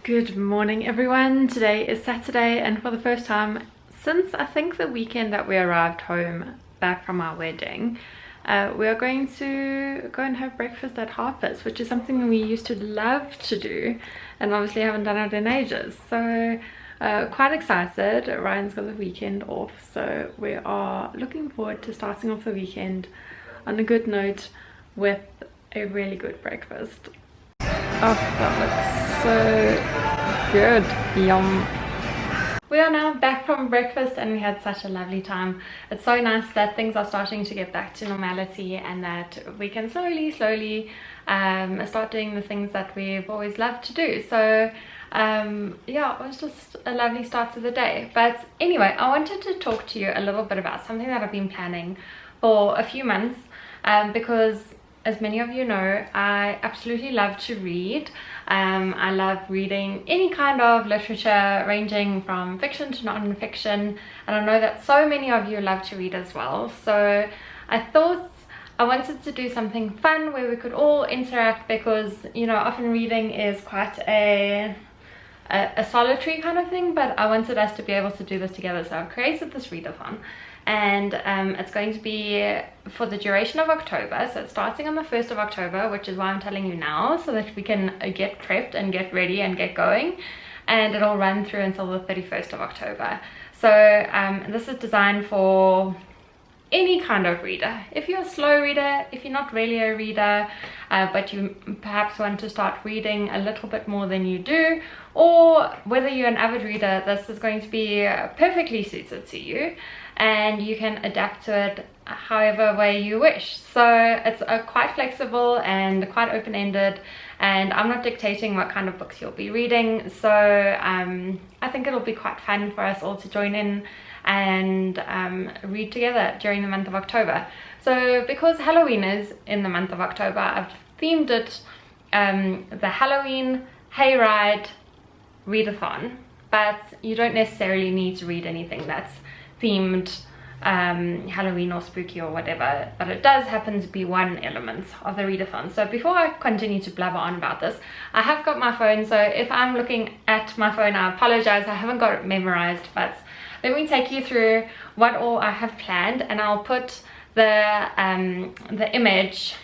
Good morning everyone. Today is Saturday, and for the first time since I think the weekend that we arrived home back from our wedding, we are going to go and have breakfast at Harper's, which is something we used to love to do and obviously haven't done it in ages. So quite excited. Ryan's got the weekend off, so we are looking forward to starting off the weekend on a good note with a really good breakfast. Oh, that looks so good. Yum. We are now back from breakfast and we had such a lovely time. It's so nice that things are starting to get back to normality and that we can slowly start doing the things that we've always loved to do. So yeah, it was just a lovely start to the day. But anyway, I wanted to talk to you a little bit about something that I've been planning for a few months, because as many of you know, I absolutely love to read. I love reading any kind of literature, ranging from fiction to non-fiction, and I know that so many of you love to read as well. So I thought I wanted to do something fun where we could all interact, because you know, often reading is quite a solitary kind of thing, but I wanted us to be able to do this together. So I've created this readathon, and it's going to be for the duration of October. So it's starting on the 1st of October, which is why I'm telling you now, so that we can get prepped and get ready and get going, and it'll run through until the 31st of October. So this is designed for any kind of reader. If you're a slow reader, if you're not really a reader, but you perhaps want to start reading a little bit more than you do, or whether you're an avid reader, this is going to be perfectly suited to you, and you can adapt to it however way you wish. So it's quite flexible and quite open-ended, and I'm not dictating what kind of books you'll be reading. So I think it'll be quite fun for us all to join in and read together during the month of October. So because Halloween is in the month of October, I've themed it the Halloween Hayride Readathon, but you don't necessarily need to read anything that's themed Halloween or spooky or whatever, but it does happen to be one element of the readathon. So before I continue to blabber on about this, I have got my phone, so if I'm looking at my phone, I apologize, I haven't got it memorized, but let me take you through what all I have planned, and I'll put the image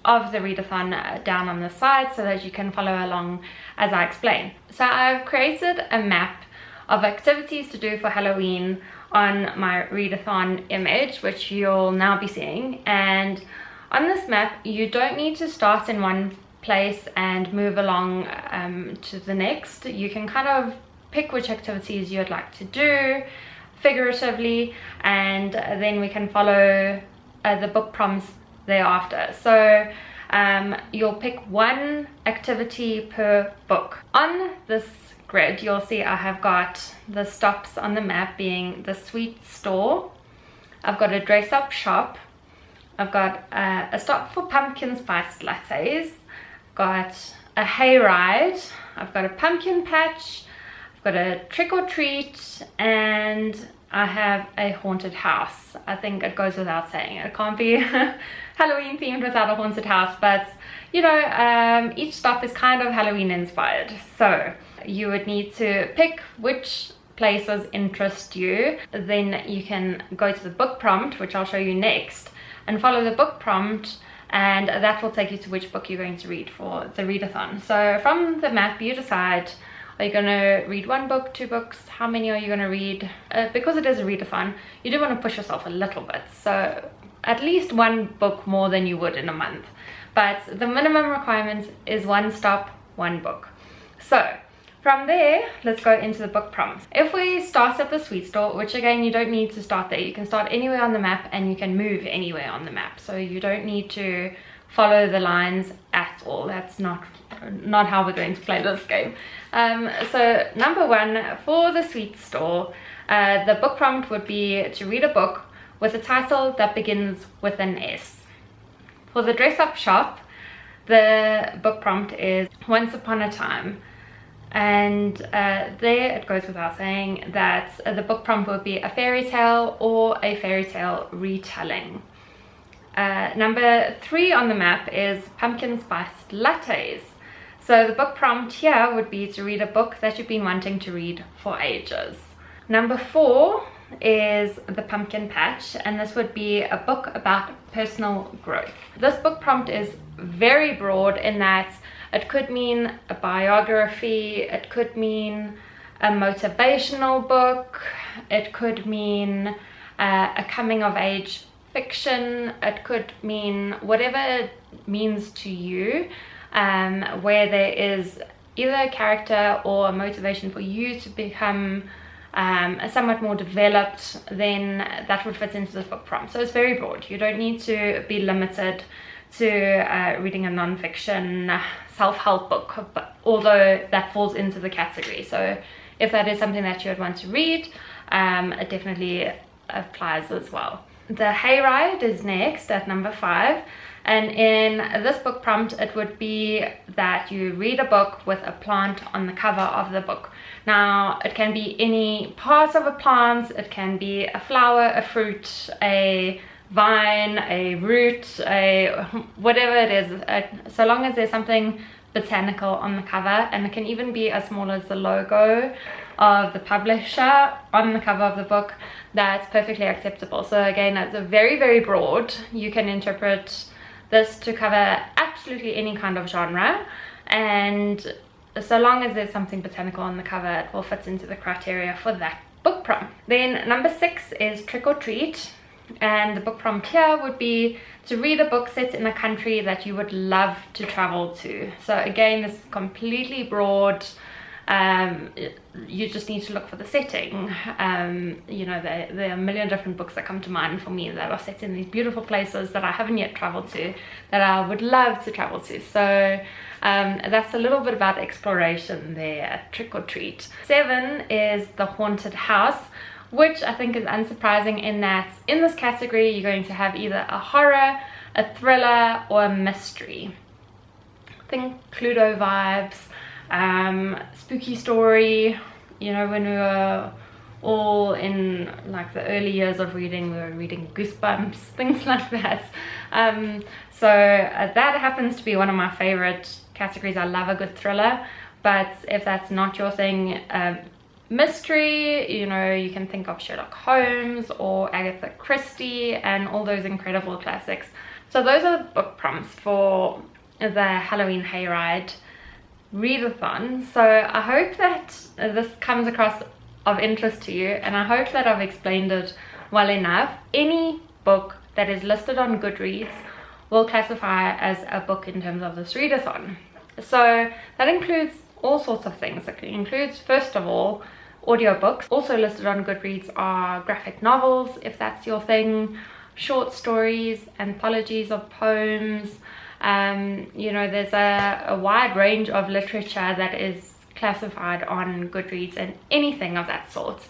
of the readathon down on the side so that you can follow along as I explain. So I've created a map of activities to do for Halloween on my readathon image, which you'll now be seeing. And on this map, you don't need to start in one place and move along to the next. You can kind of pick which activities you'd like to do figuratively, and then we can follow the book prompts thereafter. So you'll pick one activity per book. On this grid, you'll see I have got the stops on the map being the sweet store, I've got a dress up shop, I've got a stop for pumpkin spice lattes, I've got a hayride, I've got a pumpkin patch, I've got a trick or treat, and I have a haunted house. I think it goes without saying, it can't be Halloween themed without a haunted house, but you know, each stop is kind of Halloween inspired. So you would need to pick which places interest you. Then you can go to the book prompt, which I'll show you next, and follow the book prompt, and that will take you to which book you're going to read for the readathon. So from the map, you decide, are you going to read one book, two books, how many are you going to read? Because it is a readathon, you do want to push yourself a little bit, so at least one book more than you would in a month. But the minimum requirement is one stop, one book. So from there, let's go into the book prompts. If we start at the sweet store, which again, you don't need to start there, you can start anywhere on the map and you can move anywhere on the map, so you don't need to follow the lines at all. That's not how we're going to play this game. So number one, for the sweet store, the book prompt would be to read a book with a title that begins with an S. For the dress up shop, the book prompt is Once Upon a Time, and there it goes without saying that the book prompt would be a fairy tale or a fairy tale retelling. Number 3 on the map is pumpkin spiced lattes. So So the book prompt here would be to read a book that you've been wanting to read for ages. Number 4 is The Pumpkin Patch, and this would be a book about personal growth. This book prompt is very broad in that it could mean a biography, it could mean a motivational book, it could mean a coming of age fiction, it could mean whatever it means to you, where there is either a character or a motivation for you to become somewhat more developed, then that would fit into this book prompt. So it's very broad. You don't need to be limited to reading a non-fiction self-help book, but although that falls into the category. So if that is something that you would want to read, it definitely applies as well. The Hayride is next at number 5, and in this book prompt it would be that you read a book with a plant on the cover of the book. Now it can be any part of a plant, it can be a flower, a fruit, a vine, a root, a whatever it is, so long as there's something botanical on the cover, and it can even be as small as the logo of the publisher on the cover of the book. That's perfectly acceptable. So again, it's a very broad. You can interpret this to cover absolutely any kind of genre, and so long as there's something botanical on the cover, it will fit into the criteria for that book prompt. Then number 6 is Trick or Treat, and the book prompt here would be to read a book set in a country that you would love to travel to. So again, this is completely broad. You just need to look for the setting. You know, there are a million different books that come to mind for me that are set in these beautiful places that I haven't yet traveled to, that I would love to travel to. So that's a little bit about exploration there, Trick or Treat. 7 is The Haunted House, which I think is unsurprising in that in this category you're going to have either a horror, a thriller, or a mystery. Think Cluedo vibes, spooky story. You know, when we were all in like the early years of reading, we were reading Goosebumps, things like that. So that happens to be one of my favorite categories. I love a good thriller, but if that's not your thing, mystery, you know, you can think of Sherlock Holmes or Agatha Christie and all those incredible classics. So those are the book prompts for the Halloween Hayride readathon. So I hope that this comes across of interest to you, and I hope that I've explained it well enough. Any book that is listed on Goodreads will classify as a book in terms of this readathon. So that includes all sorts of things. It includes, first of all, audiobooks. Also listed on Goodreads are graphic novels, if that's your thing, short stories, anthologies of poems. You know, there's a wide range of literature that is classified on Goodreads, and anything of that sort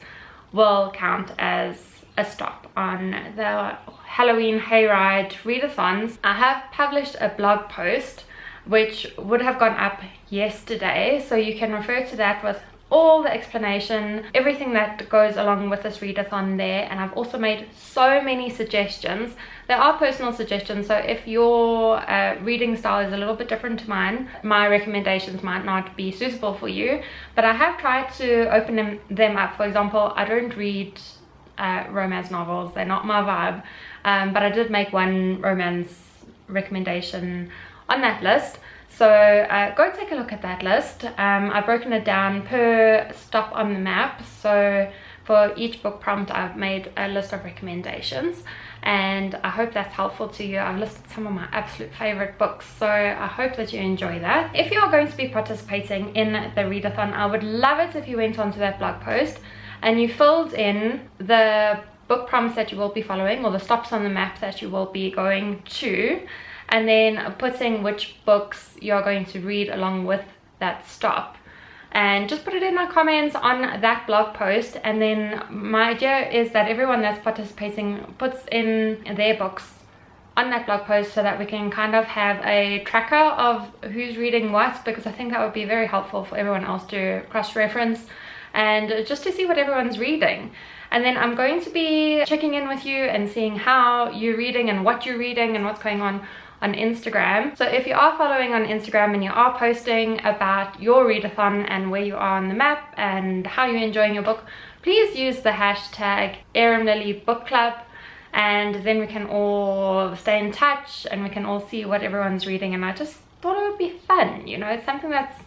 will count as a stop on the Halloween Hayride readathons. I have published a blog post which would have gone up yesterday, so you can refer to that with all the explanation, everything that goes along with this readathon there. And I've also made so many suggestions. There are personal suggestions, so if your reading style is a little bit different to mine, my recommendations might not be suitable for you, but I have tried to open them up. For example, I don't read romance novels, they're not my vibe, but I did make one romance recommendation on that list. So go take a look at that list. I've broken it down per stop on the map. So for each book prompt I've made a list of recommendations, and I hope that's helpful to you. I've listed some of my absolute favorite books, so I hope that you enjoy that. If you are going to be participating in the readathon, I would love it if you went onto that blog post and you filled in the book prompts that you will be following, or the stops on the map that you will be going to, and then putting which books you're going to read along with that stop, and just put it in the comments on that blog post. And then my idea is that everyone that's participating puts in their books on that blog post, so that we can kind of have a tracker of who's reading what, because I think that would be very helpful for everyone else to cross-reference and just to see what everyone's reading. And then I'm going to be checking in with you and seeing how you're reading and what you're reading and what's going on on Instagram. So if you are following on Instagram and you are posting about your readathon and where you are on the map and how you're enjoying your book, please use the hashtag Arum Lilea Book Club, and then we can all stay in touch and we can all see what everyone's reading. And I just thought it would be fun, you know, it's something that's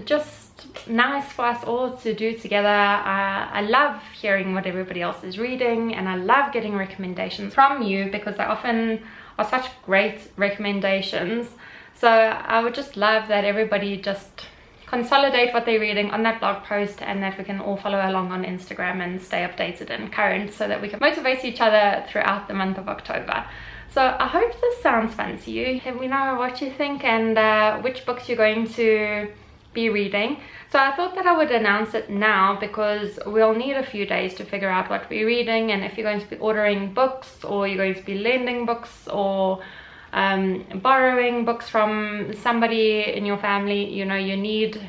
just nice for us all to do together. I love hearing what everybody else is reading, and I love getting recommendations from you because they often are such great recommendations. So I would just love that everybody just consolidate what they're reading on that blog post, and that we can all follow along on Instagram and stay updated and current so that we can motivate each other throughout the month of October. So I hope this sounds fun to you. Let me know what you think and which books you're going to be reading. So I thought that I would announce it now because we'll need a few days to figure out what we're reading, and if you're going to be ordering books, or you're going to be lending books, or borrowing books from somebody in your family, you know, you need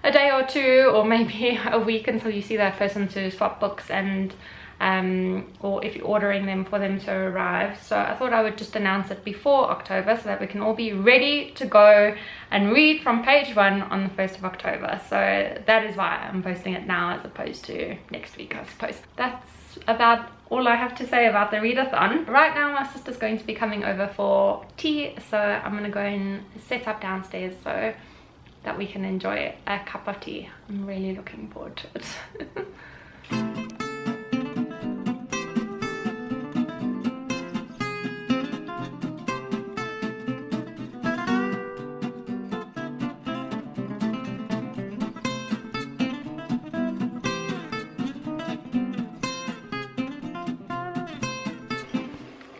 a day or two or maybe a week until you see that person to swap books, and or if you're ordering them for them to arrive. So I thought I would just announce it before October so that we can all be ready to go and read from page 1 on the 1st of October. So that is why I'm posting it now as opposed to next week, I suppose. That's about all I have to say about the readathon. Right now my sister's going to be coming over for tea, so I'm gonna go and set up downstairs so that we can enjoy a cup of tea. I'm really looking forward to it.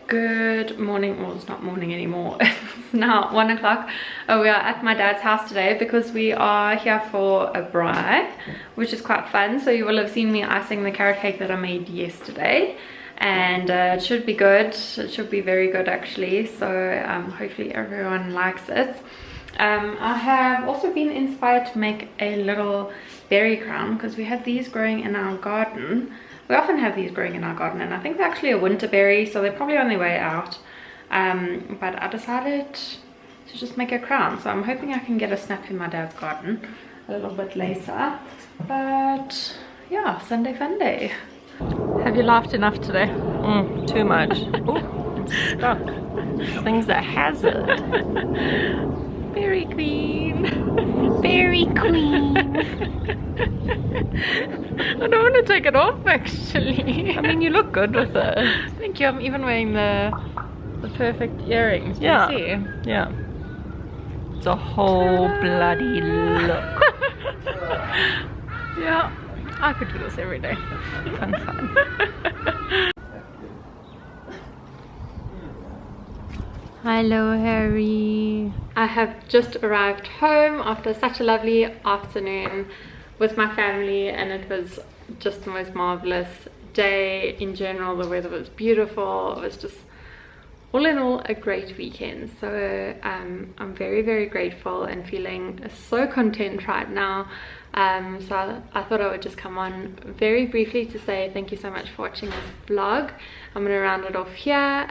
Good morning. Well, it's not morning anymore. It's now 1 o'clock. We are at my dad's house today because we are here for a braai, which is quite fun. So you will have seen me icing the carrot cake that I made yesterday, and it should be good. It should be very good actually. So hopefully everyone likes it. I have also been inspired to make a little berry crown because we had these growing in our garden. We often have these growing in our garden, and I think they're actually a winter berry, so they're probably on their way out. But I decided to just make a crown, so I'm hoping I can get a snap in my dad's garden a little bit later. But yeah, Sunday fun day. Have you laughed enough today? Too much. Ooh, I'm stuck. This thing's a hazard. Berry queen. Berry queen. I don't want to take it off actually. I mean, you look good with it. Thank you. I'm even wearing the perfect earrings. Yeah. Do you see? Yeah. It's a whole bloody look. Yeah. I could do this every day. Fun. Hello, Harry. I have just arrived home after such a lovely afternoon with my family, and it was just the most marvelous day in general. The weather was beautiful. It was just all in all a great weekend. So I'm very, very grateful and feeling so content right now. So I thought I would just come on very briefly to say thank you so much for watching this vlog. I'm going to round it off here.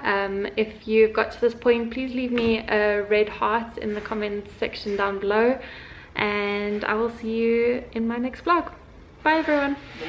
If you've got to this point, please leave me a red heart in the comments section down below, and I will see you in my next vlog. Bye everyone.